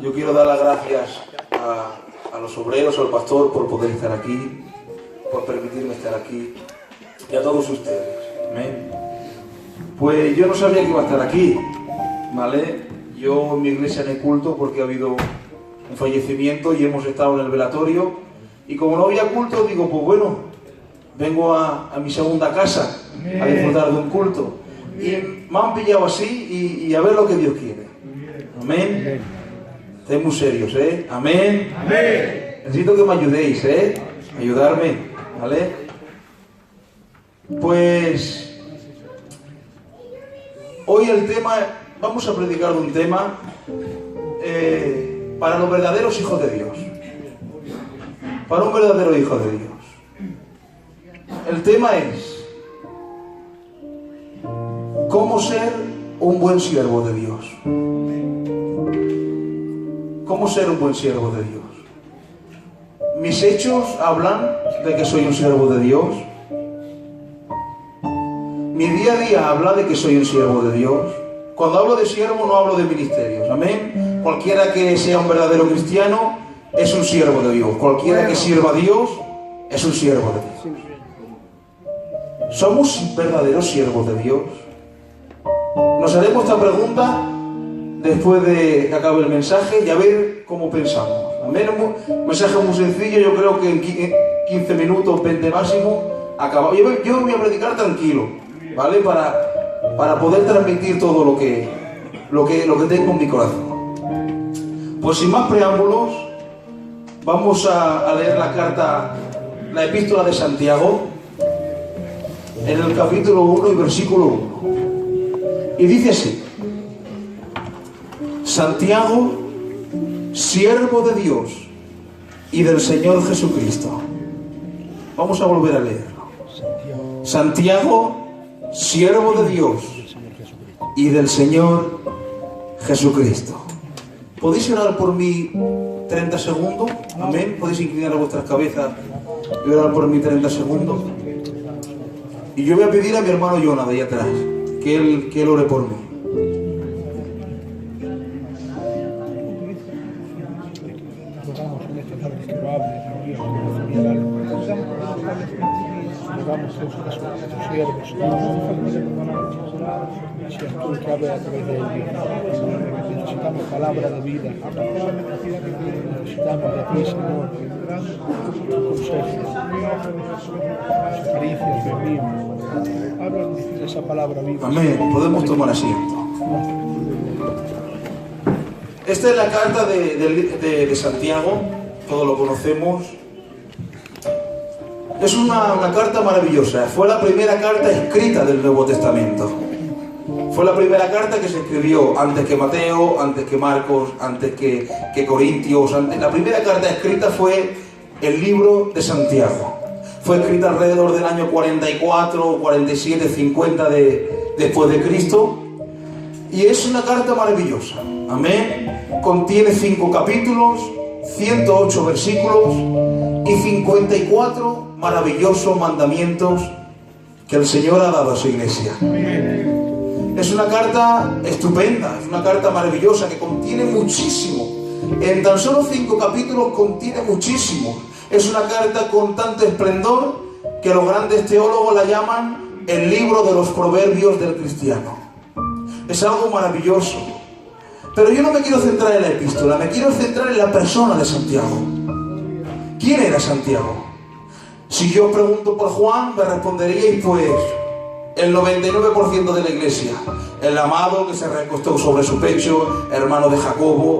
Yo quiero dar las gracias a los obreros, al pastor, por poder estar aquí, por permitirme estar aquí, y a todos ustedes. Amén. Pues yo no sabía que iba a estar aquí, ¿vale? Yo en mi iglesia no hay culto porque ha habido un fallecimiento y hemos estado en el velatorio, y como no había culto, digo, pues bueno, vengo a mi segunda casa a disfrutar de un culto. Y me han pillado así y a ver lo que Dios quiere. Amén. Estáis muy serios, ¿eh? Amén. Amén. Necesito que me ayudéis, ¿eh? Ayudarme, ¿vale? Pues hoy el tema, vamos a predicar de un tema para los verdaderos hijos de Dios. Para un verdadero hijo de Dios. El tema es cómo ser un buen siervo de Dios. ¿Cómo ser un buen siervo de Dios? Mis hechos hablan de que soy un siervo de Dios. Mi día a día habla de que soy un siervo de Dios. Cuando hablo de siervo no hablo de ministerios. Amén. Cualquiera que sea un verdadero cristiano es un siervo de Dios. Cualquiera que sirva a Dios es un siervo de Dios. ¿Somos verdaderos siervos de Dios? Nos haremos esta pregunta después de que acabe el mensaje y a ver cómo pensamos. Amén. Un mensaje muy sencillo, yo creo que en 15 minutos, 20 máximo, acaba. Yo voy a predicar tranquilo, ¿vale? Para poder transmitir todo lo que tengo en mi corazón. Pues sin más preámbulos, vamos a leer la epístola de Santiago, en el capítulo 1 y versículo 1. Y dice así: Santiago, siervo de Dios y del Señor Jesucristo. Vamos a volver a leerlo. Santiago, siervo de Dios y del Señor Jesucristo. ¿Podéis orar por mí 30 segundos? Amén. ¿Podéis inclinar vuestras cabezas y orar por mí 30 segundos? Y yo voy a pedir a mi hermano Jonah de ahí atrás que él ore por mí. Rogamos a tus siervos, seas tú el que hable a través de ellos. Necesitamos palabra de vida. Necesitamos de ti, Señor, tu consejo, tus caricias de vida. Háblanos de esa palabra viva. Amén. Podemos tomar asiento. Esta es la carta de Santiago, todos lo conocemos. Es una carta maravillosa. Fue la primera carta escrita del Nuevo Testamento. Fue la primera carta que se escribió antes que Mateo, antes que Marcos, antes que Corintios. La primera carta escrita fue el libro de Santiago. Fue escrita alrededor del año 44, 47, 50 después de Cristo. Y es una carta maravillosa. Amén. Contiene 5 capítulos, 108 versículos y 54 maravillosos mandamientos que el Señor ha dado a su iglesia. Es una carta estupenda, es una carta maravillosa que contiene muchísimo. En tan solo 5 capítulos contiene muchísimo. Es una carta con tanto esplendor que los grandes teólogos la llaman el libro de los proverbios del cristiano. Es algo maravilloso. Pero yo no me quiero centrar en la epístola, me quiero centrar en la persona de Santiago. ¿Quién era Santiago? Si yo pregunto por Juan, me responderíais pues el 99% de la iglesia. El amado que se recostó sobre su pecho, hermano de Jacobo,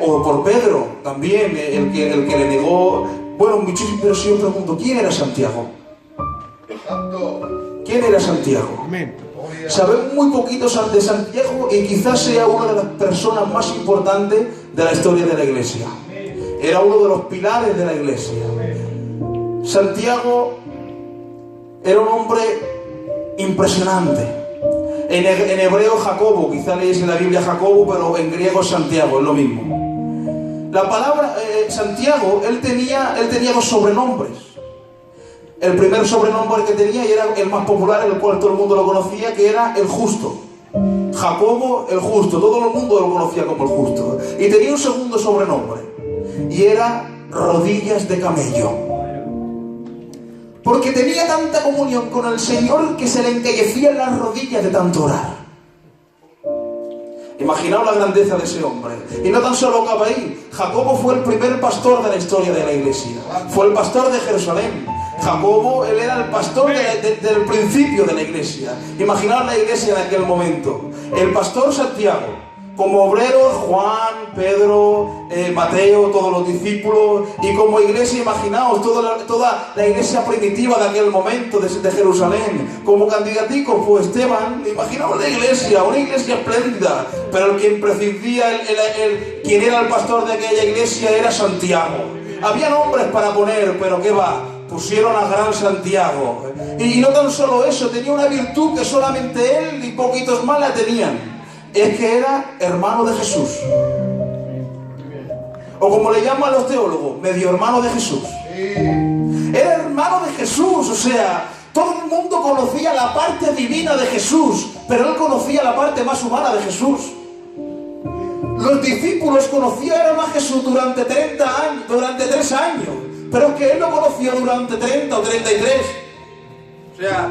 o por Pedro también, el que le negó. Bueno, muchísimo. Pero si yo pregunto, ¿quién era Santiago? ¿Quién era Santiago? Sabemos muy poquito de Santiago y quizás sea una de las personas más importantes de la historia de la iglesia. Era uno de los pilares de la iglesia. Santiago era un hombre impresionante. En hebreo Jacobo, quizá leéis en la Biblia Jacobo, pero en griego Santiago, es lo mismo. La palabra Santiago, él tenía 2 sobrenombres. El primer sobrenombre que tenía, y era el más popular, en el cual todo el mundo lo conocía, que era el justo. Jacobo el justo, todo el mundo lo conocía como el justo. Y tenía un segundo sobrenombre, y era rodillas de camello. Porque tenía tanta comunión con el Señor que se le encallecían las rodillas de tanto orar. Imaginaos la grandeza de ese hombre. Y no tan solo acaba ahí. Jacobo fue el primer pastor de la historia de la iglesia. Fue el pastor de Jerusalén. Jacobo, él era el pastor del principio de la iglesia. Imaginaos la iglesia en aquel momento. El pastor Santiago, como obreros Juan, Pedro, Mateo, todos los discípulos, y como iglesia, imaginaos toda la iglesia primitiva de aquel momento de Jerusalén. Como candidatico fue Esteban. Imaginaos la iglesia, una iglesia espléndida, pero el que prescindía, quien era el pastor de aquella iglesia era Santiago. Había nombres para poner, pero ¿qué va? Pusieron a gran Santiago. Y no tan solo eso, tenía una virtud que solamente él y poquitos más la tenían. Es que era hermano de Jesús. O como le llaman los teólogos, medio hermano de Jesús. Era hermano de Jesús, o sea, todo el mundo conocía la parte divina de Jesús, pero él conocía la parte más humana de Jesús. Los discípulos conocieron a Jesús durante 30 años, durante 3 años, pero es que él lo conoció durante 30 o 33. O sea,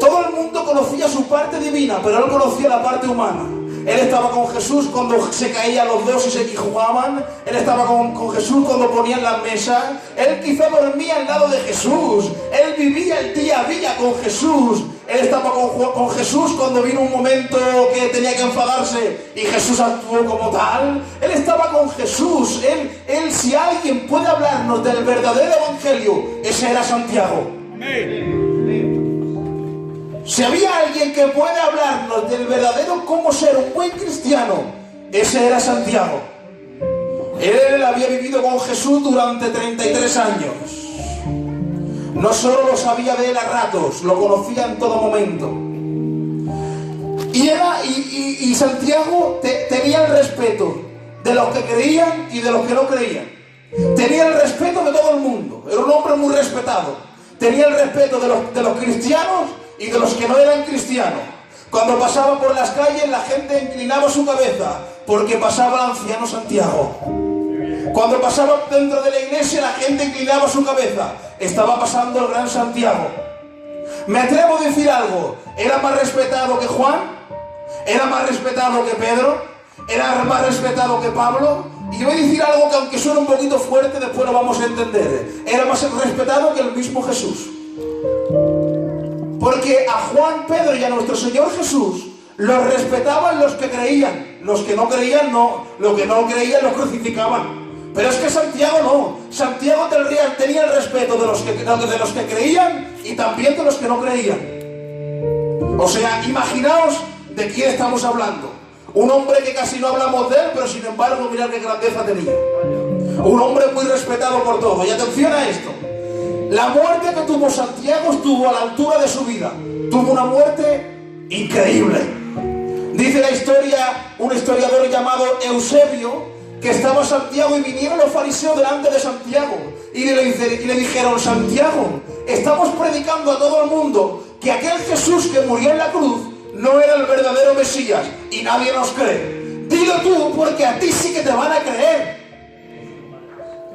todo el mundo conocía su parte divina, pero él conocía la parte humana. Él estaba con Jesús cuando se caían los dos y jugaban. Él estaba con Jesús cuando ponían las mesas. Él quizá dormía al lado de Jesús. Él vivía el día a día con Jesús. Él estaba con Jesús cuando vino un momento que tenía que enfadarse y Jesús actuó como tal. Él estaba con Jesús. Él si alguien puede hablarnos del verdadero evangelio, ese era Santiago. Amén. Si había alguien que puede hablarnos del verdadero cómo ser un buen cristiano, ese era Santiago. Él había vivido con Jesús durante 33 años. No solo lo sabía de él a ratos, lo conocía en todo momento. Y Santiago tenía el respeto de los que creían y de los que no creían. Tenía el respeto de todo el mundo. Era un hombre muy respetado. Tenía el respeto de los cristianos y de los que no eran cristianos. Cuando pasaba por las calles, la gente inclinaba su cabeza porque pasaba el anciano Santiago. Cuando pasaba dentro de la iglesia, la gente inclinaba su cabeza. Estaba pasando el gran Santiago. Me atrevo a decir algo. Era más respetado que Juan, era más respetado que Pedro, era más respetado que Pablo. Y voy a decir algo que, aunque suene un poquito fuerte, después lo vamos a entender. Era más respetado que el mismo Jesús. Porque a Juan, Pedro y a nuestro Señor Jesús los respetaban los que creían. Los que no creían no. Los que no creían los crucificaban. Pero es que Santiago no. Santiago tenía el respeto de los que creían y también de los que no creían. O sea, imaginaos de quién estamos hablando. Un hombre que casi no hablamos de él, pero sin embargo mirad qué grandeza tenía. Un hombre muy respetado por todos. Y atención a esto. La muerte que tuvo Santiago estuvo a la altura de su vida. Tuvo una muerte increíble. Dice la historia, un historiador llamado Eusebio, que estaba Santiago y vinieron los fariseos delante de Santiago y le dijeron: Santiago, estamos predicando a todo el mundo que aquel Jesús que murió en la cruz no era el verdadero Mesías y nadie nos cree. Dilo tú, porque a ti sí que te van a creer.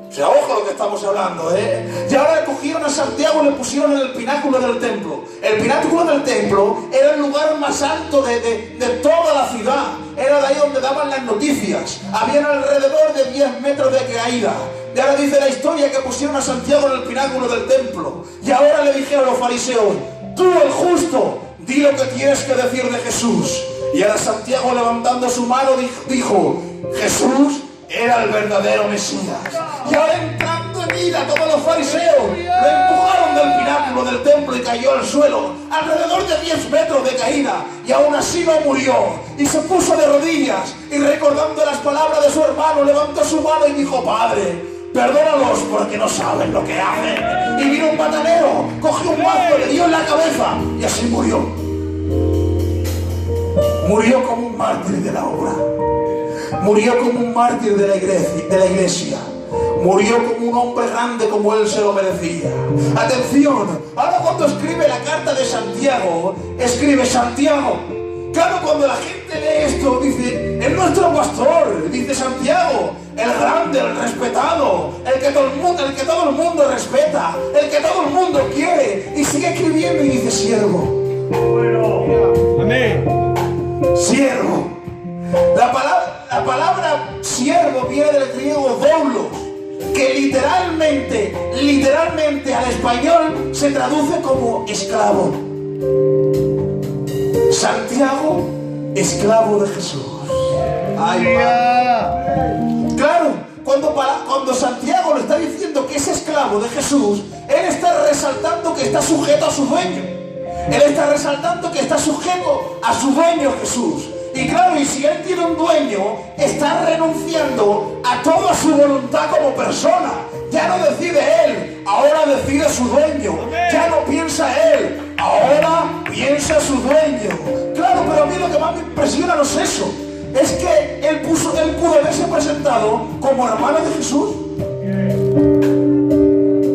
O sea, ojo lo que estamos hablando, ¿eh? Y ahora cogieron a Santiago y le pusieron en el pináculo del templo. El pináculo del templo era el lugar más alto de toda la ciudad. Era de ahí donde daban las noticias. Habían alrededor de 10 metros de caída. Y ahora dice la historia que pusieron a Santiago en el pináculo del templo. Y ahora le dijeron a los fariseos: tú, el justo, di lo que tienes que decir de Jesús. Y ahora Santiago, levantando su mano, dijo: Jesús era el verdadero Mesías. Y ahora, entrando en ira, todos los fariseos lo empujaron del pináculo del templo y cayó al suelo, alrededor de 10 metros de caída, y aún así no murió. Y se puso de rodillas y, recordando las palabras de su hermano, levantó su mano y dijo: Padre, perdónalos porque no saben lo que hacen. Y vino un batanero, cogió un mazo, le dio en la cabeza y así murió. Murió como un mártir de la obra. Murió como un mártir de la iglesia. Murió como un hombre grande como él se lo merecía. Atención, ahora cuando escribe la carta de Santiago, escribe: Santiago, Claro, cuando la gente lee esto, dice, es nuestro pastor, dice Santiago, el grande, el respetado, el que todo el mundo respeta, el que todo el mundo quiere, y sigue escribiendo y dice siervo. Amén. Siervo. La palabra siervo viene del griego doulos, que literalmente al español se traduce como esclavo. Santiago, esclavo de Jesús. Ay, claro, cuando Santiago le está diciendo que es esclavo de Jesús, él está resaltando que está sujeto a su dueño. Él está resaltando que está sujeto a su dueño Jesús. Y claro, y si él tiene un dueño, está renunciando a toda su voluntad como persona. Ya no decide él, ahora decide su dueño. Ya no piensa él, ahora piensa su dueño. Claro, pero a mí lo que más me impresiona no es eso. Es que él pudo haberse presentado como hermano de Jesús.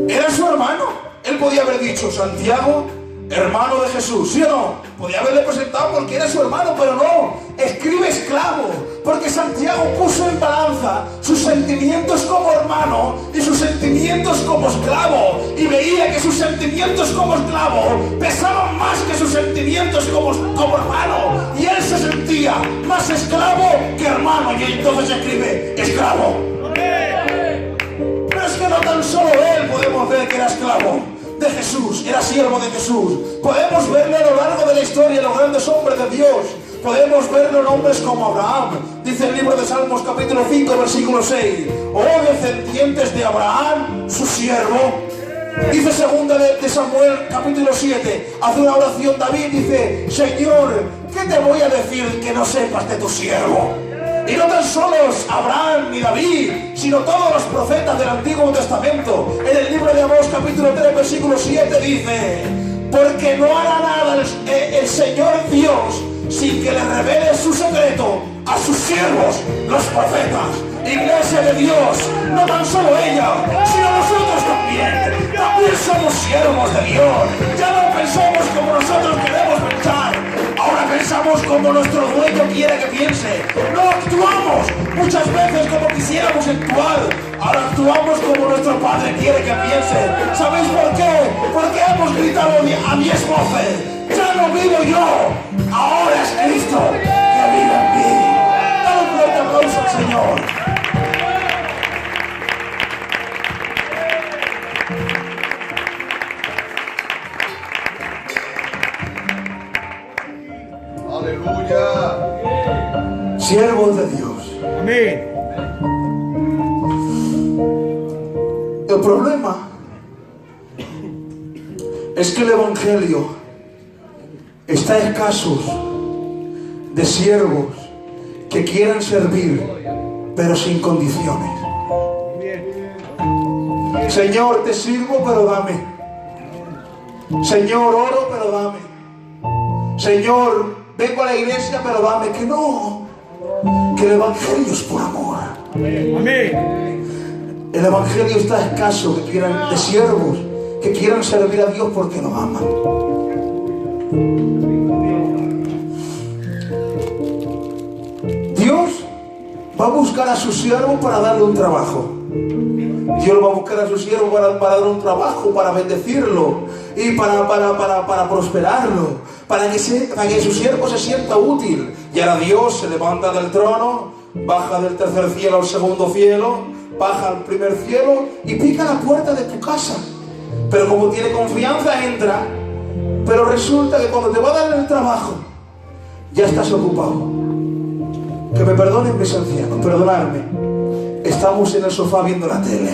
Era su hermano. Él podía haber dicho, Santiago, hermano de Jesús, ¿sí o no? Podía haberle presentado porque era su hermano, pero no. Escribe esclavo, porque Santiago puso en balanza sus sentimientos como hermano y sus sentimientos como esclavo, y veía que sus sentimientos como esclavo pesaban más que sus sentimientos como hermano, y él se sentía más esclavo que hermano, y entonces escribe esclavo. Pero es que no tan solo él podemos ver que era esclavo de Jesús, era siervo de Jesús. Podemos verlo a lo largo de la historia, los grandes hombres de Dios. Podemos verlo en hombres como Abraham. Dice el libro de Salmos capítulo 5 versículo 6, oh descendientes de Abraham, su siervo. Dice segunda de Samuel capítulo 7, hace una oración David, dice, Señor, ¿qué te voy a decir que no sepas de tu siervo? Y no tan solo Abraham ni David, sino todos los profetas del Antiguo Testamento. En el libro de Amós capítulo 3 versículo 7 dice, porque no hará nada el Señor Dios sin que le revele su secreto a sus siervos, los profetas. Iglesia de Dios, no tan solo ella, sino nosotros también. También somos siervos de Dios. Ya no pensamos como nosotros queremos pensar. Ahora pensamos como nuestro dueño quiere que piense. No actuamos muchas veces como quisiéramos actuar. Ahora actuamos como nuestro Padre quiere que piense. ¿Sabéis por qué? Porque hemos gritado a 10 voces. Ya no vivo yo, ahora es Cristo que vive en mí. Dale un fuerte aplauso al Señor. Siervos de Dios. Amén. El problema es que el Evangelio está escaso de siervos que quieran servir, pero sin condiciones. Señor, te sirvo, pero dame. Señor, oro, pero dame. Señor, vengo a la iglesia, pero dame. Que no. Que el Evangelio es por amor. Amén. El Evangelio está escaso de siervos que quieran servir a Dios porque nos aman. Dios va a buscar a su siervo para darle un trabajo. Dios va a buscar a su siervo para darle un trabajo, para bendecirlo y para prosperarlo, para que su siervo se sienta útil. Y ahora Dios se levanta del trono, baja del tercer cielo al segundo cielo, baja al primer cielo y pica la puerta de tu casa. Pero como tiene confianza, entra. Pero resulta que cuando te va a dar el trabajo, ya estás ocupado. Que me perdonen mis ancianos, perdonadme. Estamos en el sofá viendo la tele.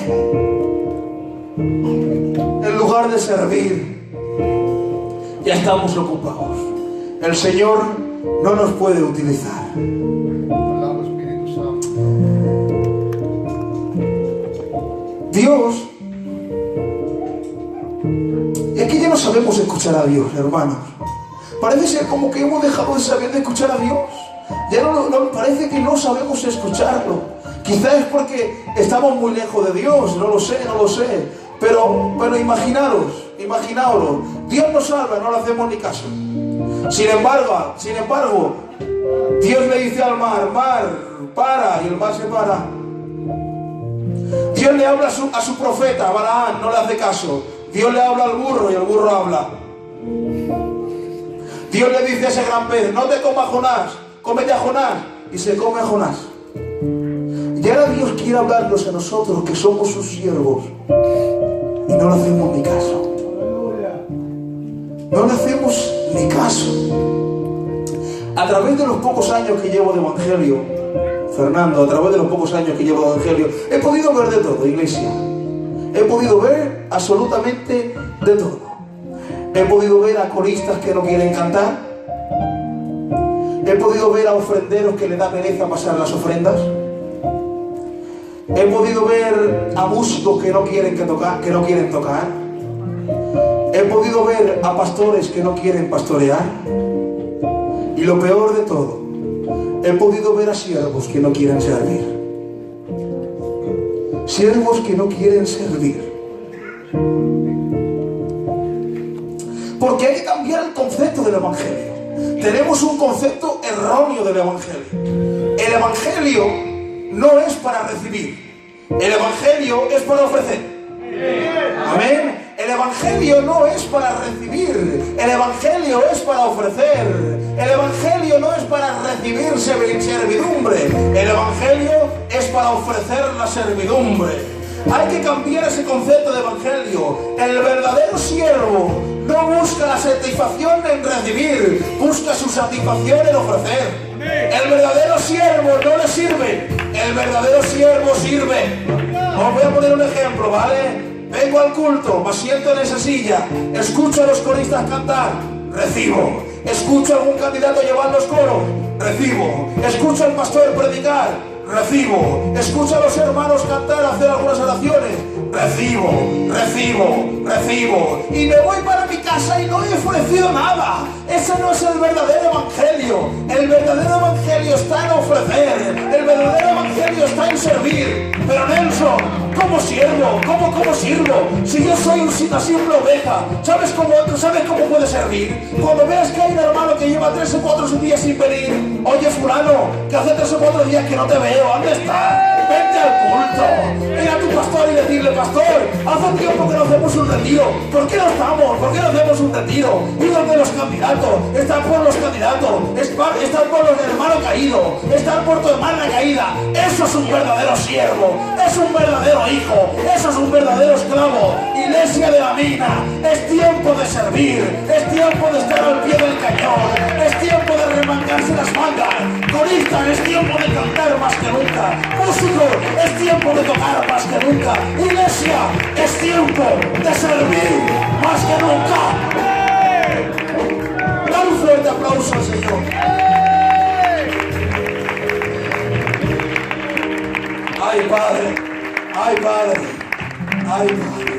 En lugar de servir, ya estamos ocupados. El Señor no nos puede utilizar. Dios, y aquí ya no sabemos escuchar a Dios, hermanos. Parece ser como que hemos dejado de saber de escuchar a Dios. Ya no parece que no sabemos escucharlo. Quizás es porque estamos muy lejos de Dios, no lo sé. Pero imaginaos, Dios nos salva, no le hacemos ni caso. Sin embargo, Dios le dice al mar, mar, para, y el mar se para. Dios le habla a su profeta, Balaam, no le hace caso. Dios le habla al burro y el burro habla. Dios le dice a ese gran pez, no te comas Jonás, cómete a Jonás, y se come a Jonás. Y ahora Dios quiere hablarnos a nosotros que somos sus siervos y no le hacemos ni caso. No le hacemos ni caso. A través de los pocos años que llevo de evangelio, Fernando, a través de los pocos años que llevo de evangelio, he podido ver de todo, iglesia. He podido ver absolutamente de todo. He podido ver a coristas que no quieren cantar. He podido ver a ofrenderos que le da pereza pasar las ofrendas. He podido ver a músicos que no quieren tocar. He podido ver a pastores que no quieren pastorear. Y lo peor de todo, he podido ver a siervos que no quieren servir. Siervos que no quieren servir. Porque hay que cambiar el concepto del evangelio. Tenemos un concepto erróneo del evangelio. El evangelio no es para recibir. El evangelio es para ofrecer. Amén. El evangelio no es para recibir. El evangelio es para ofrecer. El evangelio no es para recibir servidumbre. El evangelio es para ofrecer la servidumbre. Hay que cambiar ese concepto de evangelio. El verdadero siervo no busca la satisfacción en recibir, busca su satisfacción en ofrecer. El verdadero siervo no le sirve, el verdadero siervo sirve. Os voy a poner un ejemplo, ¿vale? Vengo al culto, me siento en esa silla, escucho a los coristas cantar, recibo. Escucho a algún candidato llevar los coros, recibo. Escucho al pastor predicar, recibo. Escucho a los hermanos cantar, hacer algunas oraciones, recibo. Y me voy para mi casa y no he ofrecido nada. Ese no es el verdadero evangelio. El verdadero evangelio está en ofrecer. El verdadero evangelio está en servir. Pero Nelson, ¿cómo sirvo? ¿Cómo sirvo? Si yo soy una simple oveja, ¿sabes cómo puede servir? Cuando veas que hay un hermano que lleva 3 o 4 días sin venir, oye fulano, que hace 3 o 4 días que no te veo, ¿dónde estás? Vente al culto. Ir a tu pastor y decirle, pastor, hace tiempo que no hacemos un retiro. ¿Por qué no estamos? ¿Por qué no hacemos un retiro? Ir donde los candidatos, estar por los candidatos, estar por los hermanos caídos, estar por tu hermana caída. Eso es un verdadero siervo, es un verdadero hijo, eso es un verdadero esclavo. Iglesia de la Mina, es tiempo de servir, es tiempo de estar al pie del cañón, es tiempo de remangarse las mangas. Coristas, es tiempo de cantar más que nunca. Músicos, es tiempo de tocar más que nunca. Iglesia, es tiempo de servir más que nunca. Dale un fuerte aplauso al Señor. Ay, Padre, ay, Padre, ay, Padre.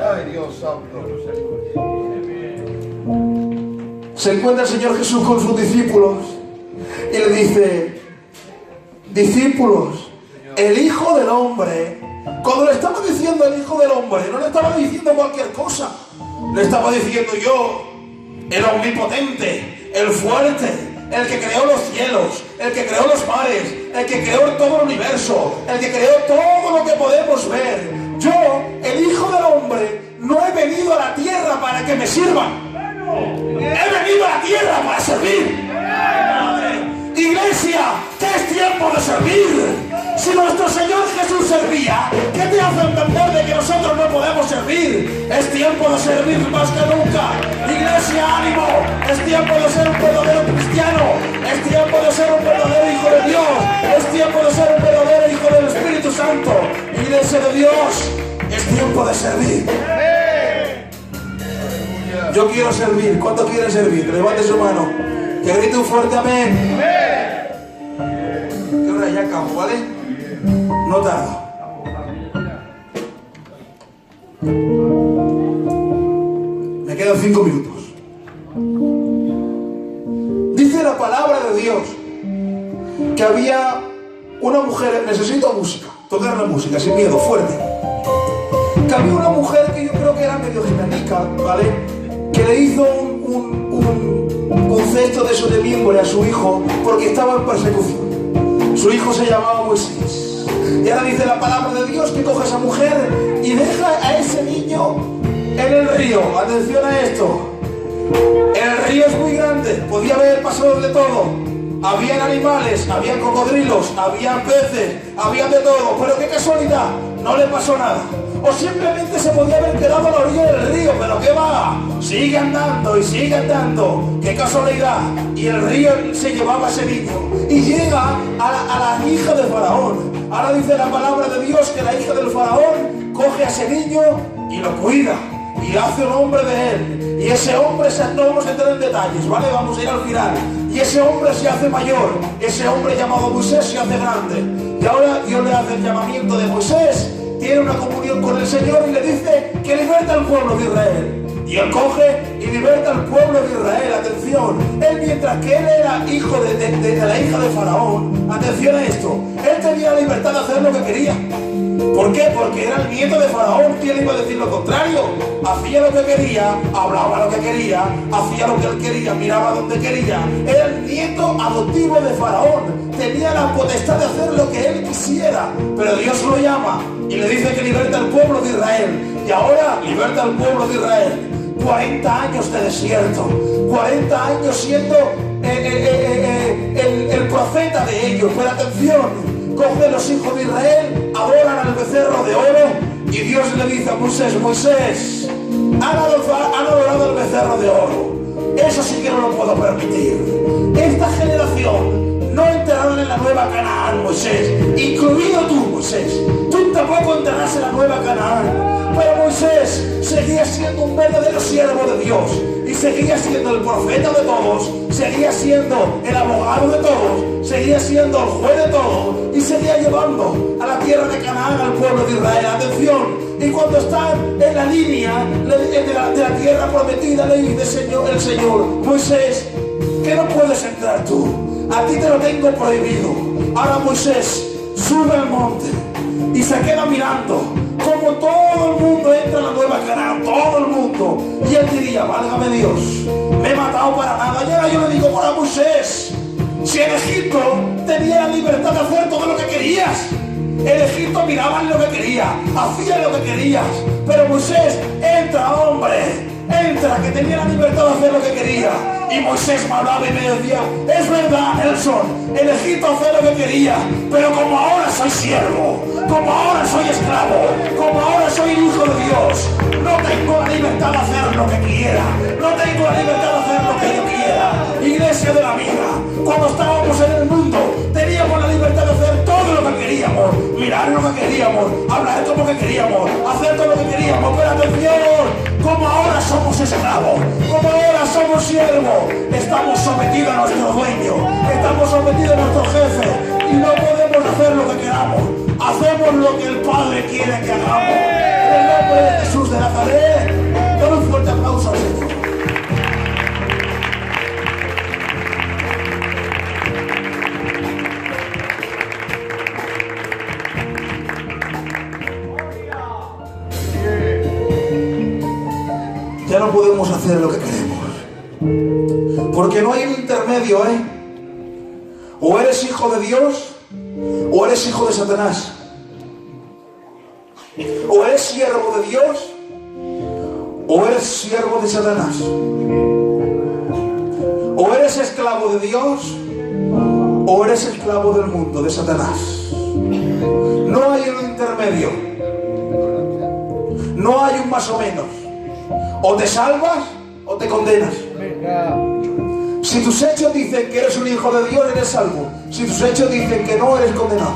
Ay, Dios santo. Se encuentra el Señor Jesús con sus discípulos y le dice, discípulos, el Hijo del Hombre, cuando le estaba diciendo el Hijo del Hombre, no le estaba diciendo cualquier cosa, le estaba diciendo yo, el omnipotente, el fuerte, el que creó los cielos, el que creó los mares, el que creó todo el universo, el que creó todo lo que podemos ver. Yo, el Hijo del Hombre, no he venido a la tierra para que me sirvan. He venido a la tierra para servir. Iglesia, que es tiempo de servir. Si nuestro Señor Jesús servía, ¿qué te hace entender de que nosotros no podemos servir? Es tiempo de servir más que nunca. Iglesia, ánimo. Es tiempo de ser un verdadero cristiano. Es tiempo de ser un verdadero hijo de Dios. Es tiempo de ser un verdadero hijo del Espíritu Santo. Iglesia de Dios, es tiempo de servir. Yo quiero servir. ¿Cuántos quieren servir? Levante su mano. Que grite un fuerte amén. Que ahora ya acabo, ¿vale? No tardo. Me quedan 5 minutos. Dice la palabra de Dios que había una mujer. Necesito música. Tocar la música sin miedo, fuerte. Que había una mujer que yo creo que era medio gitanica, ¿vale? Que le hizo un cesto de eso de mimbre a su hijo porque estaba en persecución. Su hijo se llamaba Moisés. Y ahora dice la palabra de Dios que coge a esa mujer y deja a ese niño en el río. Atención a esto. El río es muy grande, podía haber pasado de todo. Habían animales, habían cocodrilos, habían peces, había de todo. Pero qué casualidad, no le pasó nada. O simplemente se podía haber quedado a la orilla del río, pero ¿qué va? Sigue andando y sigue andando. ¡Qué casualidad! Y el río se llevaba a ese niño. Y llega a la hija de Faraón. Ahora dice la palabra de Dios que la hija del Faraón coge a ese niño y lo cuida. Y hace un hombre de él. Y ese hombre, no vamos a entrar en detalles, ¿vale? Vamos a ir al final. Y ese hombre se hace mayor. Ese hombre llamado Moisés se hace grande. Y ahora Dios le hace el llamamiento de Moisés. Tiene una comunión con el Señor y le dice que liberta al pueblo de Israel. Y él coge y liberta al pueblo de Israel. Atención, él mientras que él era hijo de la hija de Faraón, atención a esto, él tenía la libertad de hacer lo que quería. ¿Por qué? Porque era el nieto de Faraón. ¿Quién iba a decir lo contrario? Hacía lo que quería, hablaba lo que quería, hacía lo que él quería, miraba donde quería. Era el nieto adoptivo de Faraón. Tenía la potestad de hacer lo que él quisiera. Pero Dios lo llama y le dice que liberta al pueblo de Israel. Y ahora liberta al pueblo de Israel. 40 años de desierto. 40 años siendo el profeta de ellos. Pero atención. Coge los hijos de Israel, adoran al becerro de oro y Dios le dice a Moisés, Moisés, han adorado al becerro de oro. Eso sí que no lo puedo permitir. Esta generación no entrarán en la nueva Canaán, Moisés, incluido tú, Moisés. Tú tampoco entrarás en la nueva Canaán. Pero Moisés seguía siendo un verdadero siervo de Dios y seguía siendo el profeta de todos, seguía siendo el abogado de todos, seguía siendo el juez de todos y seguía llevando a la tierra de Canaán al pueblo de Israel. Atención, y cuando están en la línea de la tierra prometida, le dice el Señor, Moisés, que no puedes entrar tú, a ti te lo tengo prohibido. Ahora Moisés sube al monte y se queda mirando como todo el mundo entra en la nueva Canaán, todo el mundo. Y él diría, válgame Dios, me he matado para nada. Y ahora yo le digo, para Moisés, si en Egipto tenía la libertad de hacer todo lo que querías. En Egipto miraban lo que quería, hacían lo que querías. Pero Moisés, entra hombre, entra, que tenía la libertad de hacer lo que quería. Y Moisés me hablaba y me decía, es verdad, Nelson, en Egipto hacía lo que quería, pero como ahora soy siervo, como ahora soy esclavo, como ahora soy hijo de Dios, no tengo la libertad de hacer lo que quiera, no tengo la libertad de hacer lo que yo quiera. Iglesia de la vida, cuando estábamos en el mundo, teníamos la libertad de hacer todo lo que queríamos, mirar lo que queríamos, hablar todo lo que queríamos, hacer todo lo que queríamos. Pero atención, como ahora somos esclavos, como ahora somos siervos, estamos sometidos a nuestro dueño, estamos sometidos a nuestro jefe y no podemos hacer lo que queramos. Hacemos lo que el Padre quiere que hagamos. En el nombre de Jesús de Nazaret, dale un fuerte aplauso al Señor. Ya no podemos hacer lo que queremos, porque no hay un intermedio, o eres hijo de Dios o eres hijo de Satanás, o eres siervo de Dios o eres siervo de Satanás, o eres esclavo de Dios o eres esclavo del mundo, de Satanás. No hay un intermedio, no hay un más o menos. O te salvas o te condenas. Si tus hechos dicen que eres un hijo de Dios, eres salvo. Si tus hechos dicen que no, eres condenado.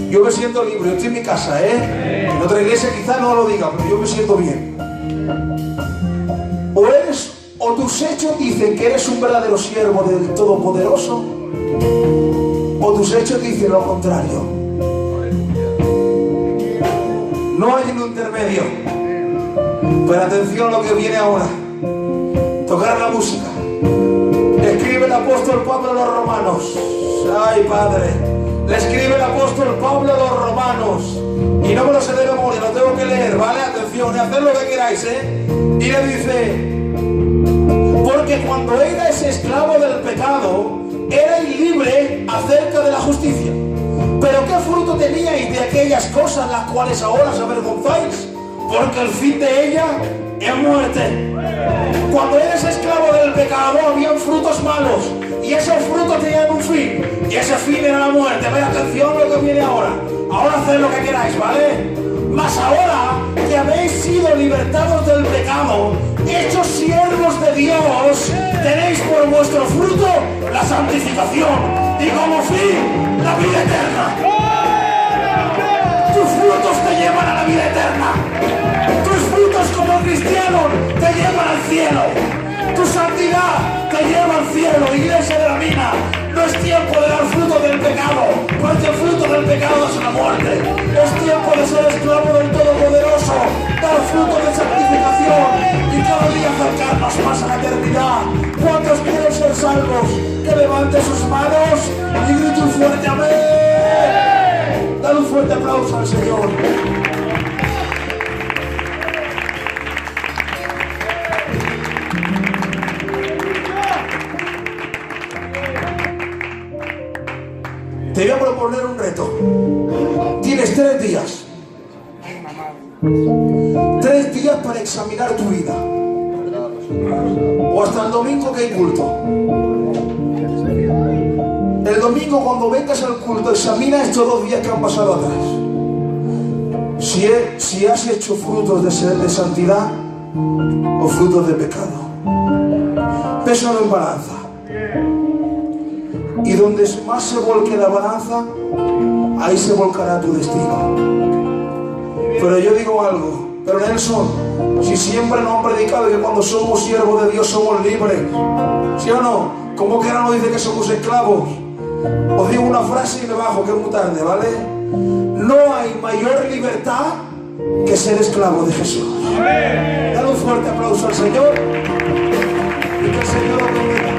Yo me siento libre, yo estoy en mi casa, En otra iglesia quizás no lo diga, pero yo me siento bien. O tus hechos dicen que eres un verdadero siervo del Todopoderoso, o tus hechos dicen lo contrario. No hay un intermedio. Pero atención a lo que viene ahora. Tocar la música. Escribe el apóstol Pablo a los romanos. Ay, Padre. Le escribe el apóstol Pablo a los romanos. Y no me lo sé de memoria, lo tengo que leer, ¿vale? Atención, haced lo que queráis, Y le dice, Porque cuando era ese esclavo del pecado, era libre acerca de la justicia. Pero ¿qué fruto teníais de aquellas cosas las cuales ahora os avergonzáis? Porque el fin de ella es muerte. Cuando eres esclavo del pecado, habían frutos malos, y esos frutos tenían un fin, y ese fin era la muerte. Vaya atención lo que viene ahora. Ahora haced lo que queráis, ¿vale? Mas ahora que habéis sido libertados del pecado, hechos siervos de Dios, tenéis por vuestro fruto la santificación y como fin la vida eterna. Tus frutos te llevan a la vida eterna. Tus frutos como cristiano te llevan al cielo. Tu santidad te lleva al cielo. Iglesia de la Mina, no es tiempo de dar fruto del pecado, porque el fruto del pecado es la muerte. Es tiempo de ser esclavo del Todopoderoso, dar fruto de santificación y cada día acercarnos más a la eternidad. ¿Cuántos quieren ser salvos? Que levante sus manos y grite un fuerte amén. Dale un fuerte aplauso al Señor. Te voy a proponer un reto. Tienes 3 días. 3 días para examinar tu vida. O hasta el domingo que hay culto. El domingo cuando vengas al culto, examina estos 2 días que han pasado atrás. Si has hecho frutos de santidad o frutos de pecado. Pésalo en balanza. Y donde más se volque la balanza, ahí se volcará tu destino. Pero yo digo algo, pero Nelson, si siempre nos han predicado que cuando somos siervos de Dios somos libres, ¿sí o no? ¿Cómo que ahora nos dice que somos esclavos? Os digo una frase y me bajo, que es muy tarde, ¿vale? No hay mayor libertad que ser esclavo de Jesús. Dale un fuerte aplauso al Señor y que el Señor lo bendiga.